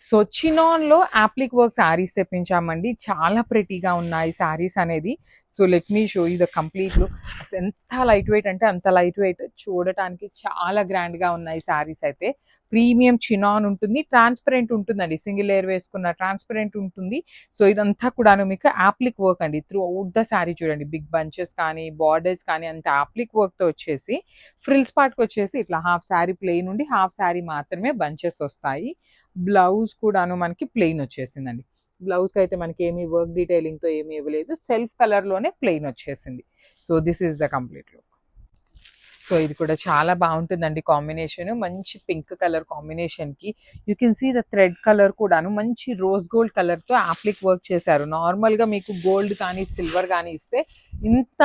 So చినాన్‌లో applique work saris తెప్పించామండి. చాలా ప్రెటీగా ఉన్నాయి శారీస్ అనేది. So let me show you the complete look. ఎంత లైట్ వెయిట్ అంటే అంత లైట్ వెయిట్. చూడటానికి చాలా గ్రాండ్‌గా ఉన్నాయి శారీస్ అయితే. ప్రీమియం చినాన్ ఉంటుంది. ట్రాన్స్‌పరెంట్ ఉంటుందండి. సింగిల్ లేయర్ వేసుకున్న ట్రాన్స్‌పరెంట్ ఉంటుంది. సో ఇదంతా కూడాను మీకు అప్లిక్ వర్క్ అండి. త్రూ ఔట్ ద శారీ చూడండి. బిగ్ బంచెస్ కానీ, బార్డర్స్ కానీ అంతా అప్లిక్ వర్క్‌తో వచ్చేసి ఫ్రిల్స్ పార్ట్‌కొచ్చేసి ఇట్లా హాఫ్ శారీ ప్లెయిన్ ఉండి, హాఫ్ శారీ మాత్రమే బంచెస్ వస్తాయి. బ్లౌజ్ కూడాను మనకి ప్లెయిన్ వచ్చేసిందండి. బ్లౌజ్‌కి అయితే మనకి ఏమి వర్క్ డీటెయిలింగ్‌తో ఏమి ఇవ్వలేదు. సెల్ఫ్ కలర్‌లోనే ప్లెయిన్ వచ్చేసింది. So this is the complete look. So ఇది కూడా చాలా బాగుంటుందండి కాంబినేషన్. మంచి పింక్ కలర్ కాంబినేషన్‌కి you can see the thread colour కూడాను మంచి రోజ్ గోల్డ్ కలర్‌తో అప్లిక్ వర్క్ చేశారు. నార్మల్‌గా మీకు గోల్డ్ కానీ, సిల్వర్ కానీ ఇస్తే ఇంత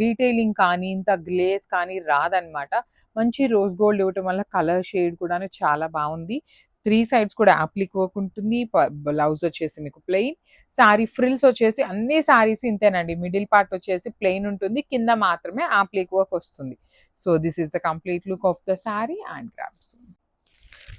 డీటెయిలింగ్ కానీ, ఇంత గ్లేజ్ కానీ రాదనమాట. మంచి రోజ్ గోల్డ్ ఇవ్వటం వల్ల కలర్ షేడ్ కూడాను చాలా బాగుంది. 3 సైడ్స్ కూడా అప్లిక్ వర్క్ ఉంటుంది. బ్లౌజ్ వచ్చేసి మీకు ప్లెయిన్. శారీ ఫ్రిల్స్ వచ్చేసి అన్ని శారీస్ ఇంతేనండి. మిడిల్ పార్ట్ వచ్చేసి ప్లెయిన్ ఉంటుంది. కింద మాత్రమే అప్లిక్ వర్క్ వస్తుంది. So this is the complete look of the sari and grabs.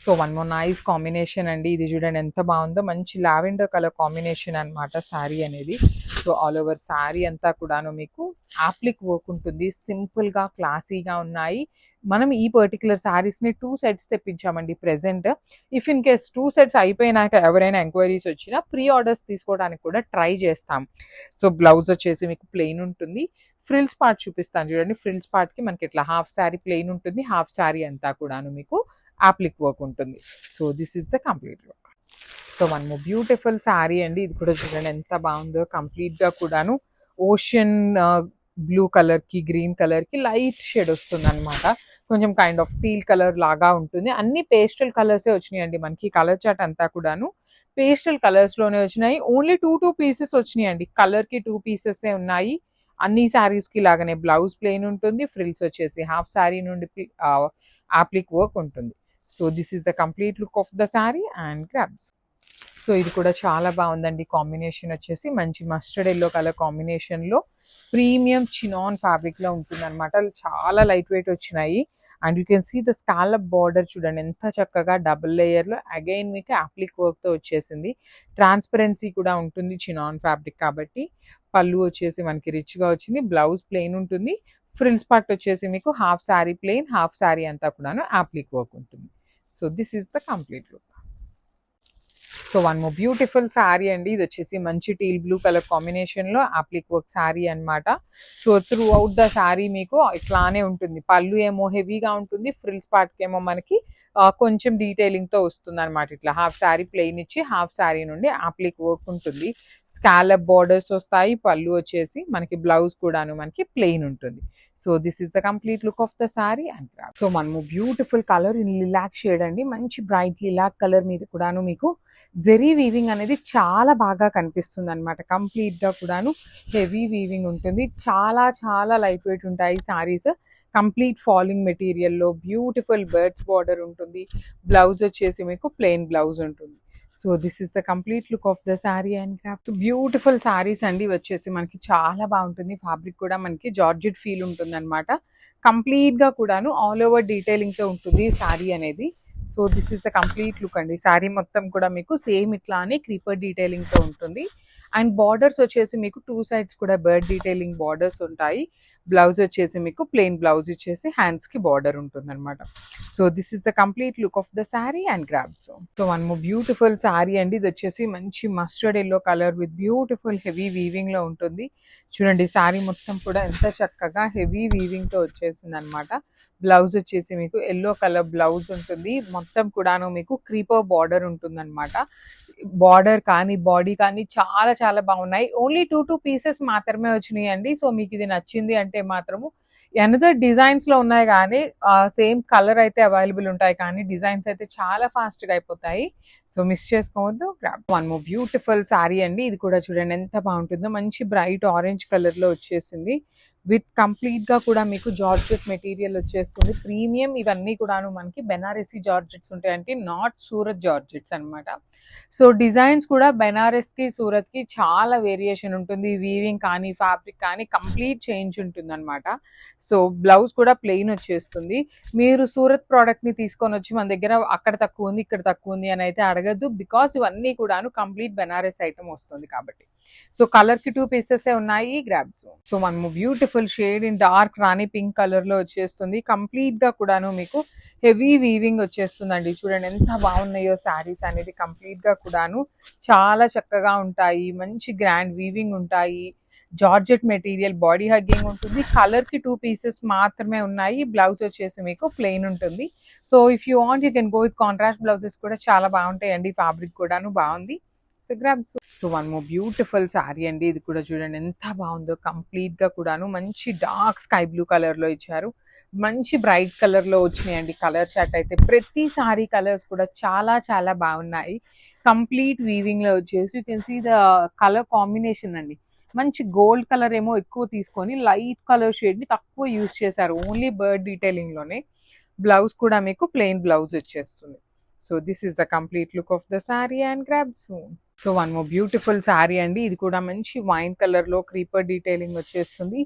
So one more nice combination అండి. ఇది చూడండి ఎంత బాగుందో. మంచి లావెండర్ కలర్ కాంబినేషన్ అనమాట శారీ అనేది. సో ఆల్ ఓవర్ శారీ అంతా కూడాను మీకు అప్లిక్ వర్క్ ఉంటుంది. సింపుల్‌గా క్లాసీగా ఉన్నాయి. మనం ఈ పర్టిక్యులర్ శారీస్‌ని 2 సెట్స్ తెప్పించామండి present. If in case 2 sets అయిపోయినాక ఎవరైనా ఎంక్వైరీస్ వచ్చినా ప్రీ ఆర్డర్స్ తీసుకోవడానికి కూడా ట్రై చేస్తాం. సో బ్లౌజ్ వచ్చేసి మీకు ప్లెయిన్ ఉంటుంది. ఫ్రిల్స్ పార్ట్ చూపిస్తాను చూడండి. ఫ్రిల్స్ పార్ట్‌కి మనకి ఇట్లా హాఫ్ శారీ ప్లెయిన్ ఉంటుంది. హాఫ్ శారీ అంతా కూడాను మీకు అప్లిక్ వర్క్ ఉంటుంది. So this is the complete look. So one more beautiful sari అండి. ఇది కూడా చూడండి ఎంత బాగుందో. కంప్లీట్‌గా కూడాను ఓషన్ బ్లూ కలర్‌కి, గ్రీన్ కలర్‌కి లైట్ షేడ్ వస్తుందనమాట. కొంచెం కైండ్ ఆఫ్ టీల్ కలర్ లాగా ఉంటుంది. అన్ని పేస్టల్ కలర్సే వచ్చినాయండి మనకి. కలర్ చార్ట్ అంతా కూడాను పేస్టల్ కలర్స్‌లోనే వచ్చినాయి. ఓన్లీ 2 పీసెస్ వచ్చినాయండి. కలర్‌కి 2 పీసెసే ఉన్నాయి. అన్ని శారీస్‌కి లాగానే బ్లౌజ్ ప్లెయిన్ ఉంటుంది. ఫ్రిల్స్ వచ్చేసి హాఫ్ శారీ నుండి అప్లిక్ వర్క్ ఉంటుంది. So this is the complete look of the sari and grabs. So ఇది కూడా చాలా బాగుందండి. కాంబినేషన్ వచ్చేసి మంచి మస్టర్డ్ ఎల్లో కలర్ కాంబినేషన్‌లో ప్రీమియం చినాన్ ఫ్యాబ్రిక్‌లో ఉంటుందన్నమాట. చాలా లైట్ వెయిట్ వచ్చినాయి. And you can see the scallop border చూడండి ఎంత చక్కగా డబుల్ లేయర్‌లో అగైన్ మీకు అప్లిక్ వర్క్‌తో వచ్చేసింది. ట్రాన్స్పరెన్సీ కూడా ఉంటుంది చినాన్ ఫ్యాబ్రిక్ కాబట్టి. పళ్ళు వచ్చేసి మనకి రిచ్‌గా వచ్చింది. బ్లౌజ్ ప్లెయిన్ ఉంటుంది. ఫ్రిల్స్ పార్ట్ వచ్చేసి మీకు half sari plain, half sari అంతా కూడాను అప్లిక్ వర్క్ ఉంటుంది. So this is the complete look. So one more beautiful sari అండి. ఇది వచ్చేసి మంచి టీల్ బ్లూ కలర్ కాంబినేషన్‌లో అప్లిక్ వర్క్ శారీ అనమాట. So through out the sari మీకు ఇట్లానే ఉంటుంది. పళ్ళు ఏమో హెవీగా ఉంటుంది. ఫ్రిల్స్ పార్ట్‌కి ఏమో మనకి కొంచెం డీటెయిలింగ్‌తో వస్తుందనమాట. ఇట్లా హాఫ్ శారీ ప్లెయిన్ ఇచ్చి హాఫ్ శారీ నుండి అప్లిక్ వర్క్ ఉంటుంది. స్కాలప్ బార్డర్స్ వస్తాయి. పళ్ళు వచ్చేసి మనకి బ్లౌజ్ కూడాను మనకి ప్లెయిన్ ఉంటుంది. So this is the complete look of the sari and grab. So మనము beautiful colour in lilac shade అండి. మంచి బ్రైట్ లిలాక్ కలర్ మీద కూడాను మీకు జెరీ వీవింగ్ అనేది చాలా బాగా కనిపిస్తుంది అనమాట. కంప్లీట్‌గా కూడాను హెవీ వీవింగ్ ఉంటుంది. చాలా చాలా లైట్ వెయిట్ ఉంటాయి శారీస్. కంప్లీట్ ఫాలింగ్ మెటీరియల్‌లో బ్యూటిఫుల్ బర్డ్స్ బార్డర్ ఉంటుంది. బ్లౌజ్ వచ్చేసి మీకు ప్లెయిన్ బ్లౌజ్ ఉంటుంది. So this is the complete look of the sari and craft. Beautiful saris అండి. వచ్చేసి మనకి చాలా బాగుంటుంది. ఫ్యాబ్రిక్ కూడా మనకి జార్జెట్ ఫీల్ ఉంటుందన్నమాట. కంప్లీట్‌గా కూడాను ఆల్ ఓవర్ డీటెయిలింగ్‌తో ఉంటుంది శారీ అనేది. So this is the complete look అండి. శారీ మొత్తం కూడా మీకు సేమ్ ఇట్లానే క్రీపర్ డీటెయిలింగ్‌తో ఉంటుంది. అండ్ బార్డర్స్ వచ్చేసి మీకు 2 సైడ్స్ కూడా బర్డ్ డీటెయిలింగ్ బార్డర్స్ ఉంటాయి. బ్లౌజ్ వచ్చేసి మీకు ప్లెయిన్ బ్లౌజ్ ఇచ్చేసి హ్యాండ్స్‌కి బార్డర్ ఉంటుందన్నమాట. So this is the complete look of the sari and grabs. So one more beautiful sari అండి. ఇది వచ్చేసి మంచి mustard yellow colour with beautiful heavy వీవింగ్‌లో ఉంటుంది. చూడండి శారీ మొత్తం కూడా ఎంత చక్కగా హెవీ వీవింగ్‌తో వచ్చేసిందనమాట. బ్లౌజ్ వచ్చేసి మీకు యెల్లో కలర్ బ్లౌజ్ ఉంటుంది. మొత్తం కూడాను మీకు క్రీపర్ బార్డర్ ఉంటుందన్నమాట. బార్డర్ కానీ, బాడీ కానీ చాలా చాలా బాగున్నాయి. ఓన్లీ 2 పీసెస్ మాత్రమే వచ్చినాయండి. సో మీకు ఇది నచ్చింది అంటే మాత్రము ఎనదర్ డిజైన్స్‌లో ఉన్నాయి గానీ సేమ్ కలర్ అయితే అవైలబుల్ ఉంటాయి కానీ డిజైన్స్ అయితే చాలా ఫాస్ట్‌గా అయిపోతాయి. సో మిస్ చేసుకోవద్దు. Grab. One more beautiful sari అండి. ఇది కూడా చూడండి ఎంత బాగుంటుందో. మంచి బ్రైట్ ఆరెంజ్ కలర్‌లో వచ్చేసింది. విత్ కంప్లీట్ గా కూడా మీకు జార్జెట్ మెటీరియల్ వచ్చేస్తుంది. ప్రీమియం ఇవన్నీ కూడాను మనకి బెనారసీ జార్జెట్స్ ఉంటాయి, అంటే నాట్ సూరత్ జార్జెట్స్ అన్నమాట. సో డిజైన్స్ కూడా బెనారస్ కి సూరత్ కి చాలా వేరియేషన్ ఉంటుంది. వీవింగ్ కానీ ఫ్యాబ్రిక్ కానీ కంప్లీట్ చేంజ్ ఉంటుంది అనమాట. సో బ్లౌజ్ కూడా ప్లెయిన్ వచ్చేస్తుంది. మీరు సూరత్ ప్రోడక్ట్ ని తీసుకొని వచ్చి మన దగ్గర అక్కడ తక్కువ ఉంది ఇక్కడ తక్కువ ఉంది అని అయితే అడగద్దు, బికాస్ ఇవన్నీ కూడాను కంప్లీట్ బెనారస్ ఐటమ్ వస్తుంది కాబట్టి. సో కలర్ కి 2 పీసెస్ ఉన్నాయి, గ్రాబ్స్. సో మనము beautiful shade in dark Rani pink colour లో వచ్చేస్తుంది. కంప్లీట్ గా కూడాను మీకు హెవీ వీవింగ్ వచ్చేస్తుందండి. చూడండి ఎంత బాగున్నాయో శారీస్ అనేది. కంప్లీట్ గా కూడాను చాలా చక్కగా ఉంటాయి, మంచి గ్రాండ్ వీవింగ్ ఉంటాయి. జార్జెట్ మెటీరియల్, బాడీ హగ్గింగ్ ఉంటుంది. కలర్ కి 2 పీసెస్ మాత్రమే ఉన్నాయి. బ్లౌజ్ వచ్చేసి మీకు ప్లెయిన్ ఉంటుంది. So if you want you can go with contrast blouses కూడా చాలా బాగుంటాయండి. ఫ్యాబ్రిక్ కూడాను బాగుంది. So grabs. So one more beautiful sari అండి. ఇది కూడా చూడండి ఎంత బాగుందో. కంప్లీట్ గా కూడాను మంచి డార్క్ స్కై బ్లూ కలర్ లో ఇచ్చారు. మంచి బ్రైట్ కలర్ లో వచ్చినాయండి కలర్ చార్ట్ అయితే. ప్రతి సారీ కలర్స్ కూడా చాలా చాలా బాగున్నాయి. కంప్లీట్ వీవింగ్ లో వచ్చేసి you can see the colour combination అండి. మంచి గోల్డ్ కలర్ ఏమో ఎక్కువ తీసుకొని లైట్ కలర్ షేడ్ ని తక్కువ యూజ్ చేశారు, ఓన్లీ బర్డ్ డీటెయిలింగ్ లోనే. బ్లౌజ్ కూడా మీకు ప్లెయిన్ బ్లౌజ్ వచ్చేస్తుంది. So this is the complete look of the sorry and grab soon. So one more beautiful sari అండి. ఇది కూడా మంచి వైన్ కలర్ లో క్రీపర్ డీటెయిలింగ్ వచ్చేస్తుంది.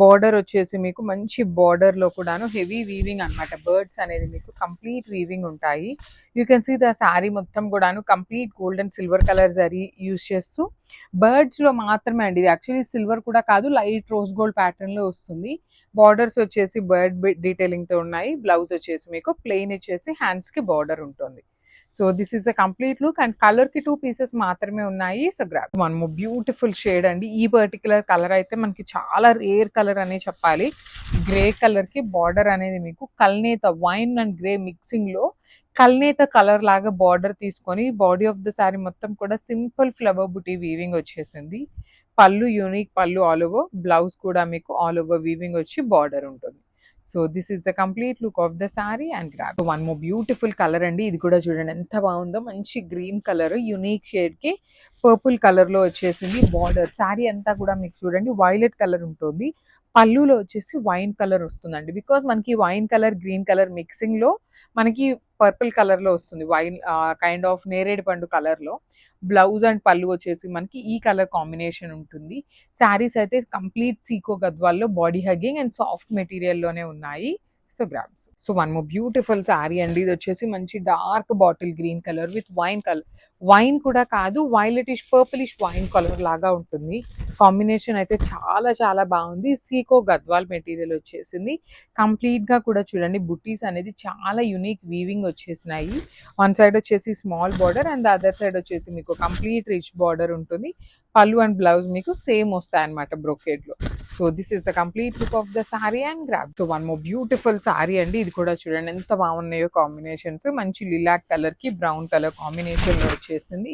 బార్డర్ వచ్చేసి మీకు మంచి బార్డర్ లో కూడాను హెవీ వీవింగ్ అన్నమాట. బర్డ్స్ అనేది మీకు కంప్లీట్ వీవింగ్ ఉంటాయి. You can see the sari మొత్తం కూడాను complete gold and silver colour zari use చేస్తూ బర్డ్స్ లో మాత్రమే అండి. ఇది యాక్చువల్లీ సిల్వర్ కూడా కాదు, లైట్ రోజ్ గోల్డ్ ప్యాటర్న్ లో వస్తుంది. బార్డర్స్ వచ్చేసి బర్డ్ డీటెయిలింగ్ తో ఉన్నాయి. బ్లౌజ్ వచ్చేసి మీకు ప్లెయిన్ ఇచ్చేసి హ్యాండ్స్ కి బార్డర్ ఉంటుంది. So this is the complete look and colour కి 2 పీసెస్ మాత్రమే ఉన్నాయి. So grab. One more beautiful shade అండి. ఈ పర్టికులర్ కలర్ అయితే మనకి చాలా రేర్ కలర్ అనే చెప్పాలి. గ్రే కలర్ కి బార్డర్ అనేది మీకు కల్నేత వైన్ అండ్ గ్రే మిక్సింగ్ లో కల్నేత కలర్ లాగా బార్డర్ తీసుకొని బాడీ ఆఫ్ ద శారీ మొత్తం కూడా సింపుల్ ఫ్లవర్ బుటీ వీవింగ్ వచ్చేసింది. పళ్ళు యూనిక్ పళ్ళు ఆల్ ఓవర్, బ్లౌజ్ కూడా మీకు ఆల్ ఓవర్ వీవింగ్ వచ్చి బార్డర్ ఉంటుంది. So this is the complete look of the sorry and grab. One more beautiful colour అండి. ఇది కూడా చూడండి ఎంత బాగుందో. మంచి గ్రీన్ కలర్ యూనిక్ షేడ్ కి పర్పుల్ కలర్ లో వచ్చేసింది. బార్డర్ శారీ అంతా కూడా మీకు చూడండి వైలెట్ కలర్ ఉంటుంది. పళ్ళులో వచ్చేసి వైన్ కలర్ వస్తుందండి. బికాస్ మనకి wine colour green colour mixing లో మనకి పర్పుల్ కలర్ లో వస్తుంది. వైన్ కైండ్ ఆఫ్ నేరేడు పండు కలర్ లో. బ్లౌజ్ అండ్ పళ్ళు వచ్చేసి మనకి ఈ కలర్ కాంబినేషన్ ఉంటుంది. శారీస్ అయితే కంప్లీట్ సీకో గద్వాల్లో body hugging and soft material లోనే ఉన్నాయి. So grabs. So one more beautiful sari అండి. ఇది వచ్చేసి మంచి dark bottle green colour with wine colour. Wine కూడా కాదు, వైలెటిష్ పర్పులిష్ వైన్ కలర్ లాగా ఉంటుంది. కాంబినేషన్ అయితే చాలా చాలా బాగుంది. సీకో గద్వాల్ మెటీరియల్ వచ్చేసింది. కంప్లీట్ గా కూడా చూడండి బుటీస్ అనేది చాలా యూనిక్ వీవింగ్ వచ్చేసినాయి. వన్ సైడ్ వచ్చేసి small border and other side వచ్చేసి మీకు కంప్లీట్ రిచ్ బార్డర్ ఉంటుంది. పళ్ళు అండ్ బ్లౌజ్ మీకు సేమ్ వస్తాయి అనమాట బ్రొకేడ్ లో. So this is the complete look of the sorry and grab. So one more beautiful sorry అండి. ఇది కూడా చూడండి ఎంత బాగున్నాయో కాంబినేషన్స్. మంచి లిలాక్ కలర్ కి బ్రౌన్ కలర్ కాంబినేషన్ లో వచ్చేసింది.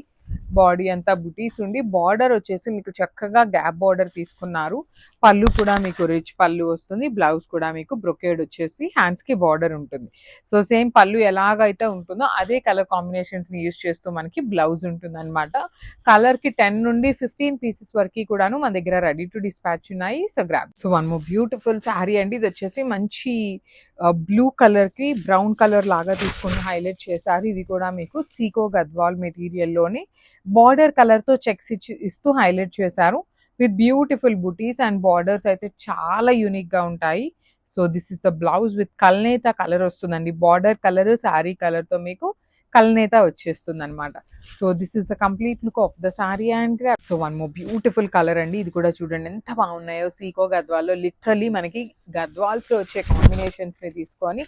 బాడీ అంతా బుటీస్ ఉండి బార్డర్ వచ్చేసి మీకు చక్కగా గ్యాప్ బార్డర్ తీసుకున్నారు. పళ్ళు కూడా మీకు రిచ్ పళ్ళు వస్తుంది. బ్లౌజ్ కూడా మీకు బ్రొకేడ్ వచ్చేసి హ్యాండ్స్ కి బార్డర్ ఉంటుంది. సో సేమ్ పళ్ళు ఎలాగైతే ఉంటుందో అదే కలర్ కాంబినేషన్స్ ని యూజ్ చేస్తూ మనకి బ్లౌజ్ ఉంటుంది అనమాట. కలర్ కి 10 నుండి 15 పీసెస్ వరకు కూడాను మన దగ్గర రెడీ టు డిస్పాచ్ ఉన్నాయి. So grab. So one more beautiful sari అండి. ఇది వచ్చేసి మంచి బ్లూ కలర్ కి బ్రౌన్ కలర్ లాగా తీసుకుని హైలైట్ చేశారు. ఇది కూడా మీకు సీకో గద్వాల్ మెటీరియల్ లోని బార్డర్ కలర్ తో చెక్స్ ఇస్తూ హైలైట్ చేశారు. విత్ బ్యూటిఫుల్ బుటీస్ అండ్ బార్డర్స్ అయితే చాలా యూనిక్ గా ఉంటాయి. So this is the blouse with కల్నేత కలర్ వస్తుందండి. బార్డర్ కలర్ శారీ కలర్ తో మీకు కల్నేత వచ్చేస్తుంది అనమాట. So this is the complete look of the sorry and grab. So one more beautiful colour అండి. ఇది కూడా చూడండి ఎంత బాగున్నాయో. సీకో గద్వాల్లో లిటరలీ మనకి గద్వాల్స్ లో వచ్చే కాంబినేషన్స్ ని తీసుకొని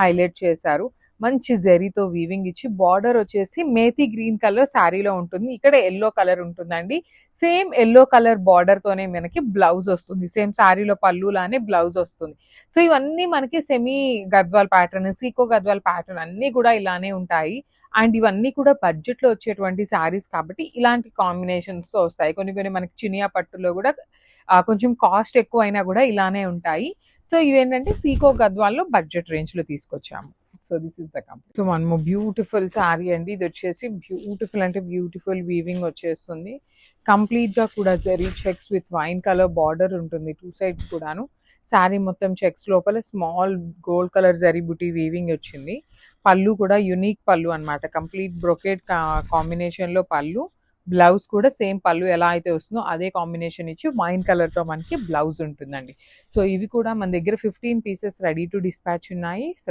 హైలైట్ చేశారు. మంచి జరీతో వీవింగ్ ఇచ్చి బార్డర్ వచ్చేసి మేతి గ్రీన్ కలర్ శారీలో ఉంటుంది. ఇక్కడ ఎల్లో కలర్ ఉంటుందండి. సేమ్ ఎల్లో కలర్ బార్డర్ తోనే మనకి బ్లౌజ్ వస్తుంది. సేమ్ శారీలో పళ్ళు లానే బ్లౌజ్ వస్తుంది. సో ఇవన్నీ మనకి సెమీ గద్వాల్ ప్యాటర్న్, సీకో గద్వాల్ ప్యాటర్న్ అన్ని కూడా ఇలానే ఉంటాయి. అండ్ ఇవన్నీ కూడా బడ్జెట్ లో వచ్చేటువంటి శారీస్ కాబట్టి ఇలాంటి కాంబినేషన్స్ తో వస్తాయి. కొన్ని కొన్ని మనకి చినియా పట్టులో కూడా కొంచెం కాస్ట్ ఎక్కువ అయినా కూడా ఇలానే ఉంటాయి. సో ఇవేంటంటే సీకో గద్వాల్లో బడ్జెట్ రేంజ్ లో తీసుకొచ్చాము. So this is the complete. So one more beautiful sari అండి. ఇది వచ్చేసి బ్యూటిఫుల్ అంటే బ్యూటిఫుల్ వీవింగ్ వచ్చేస్తుంది. కంప్లీట్ గా కూడా zari checks with wine colour border ఉంటుంది 2 సైడ్స్ కూడాను. శారీ మొత్తం చెక్స్ లోపల స్మాల్ గోల్డ్ కలర్ జరీ బుటీ వీవింగ్ వచ్చింది. పళ్ళు కూడా యునిక్ పళ్ళు అన్నమాట. కంప్లీట్ బ్రొకేట్ కాంబినేషన్‌లో పళ్ళు. బ్లౌజ్ కూడా సేమ్ పళ్ళు ఎలా అయితే వస్తుందో అదే కాంబినేషన్ ఇచ్చి వైన్ కలర్‌తో మనకి బ్లౌజ్ ఉంటుందండి. సో, ఇవి కూడా మన దగ్గర 15 పీసెస్ రెడీ టు డిస్పాచ్ ఉన్నాయి. సో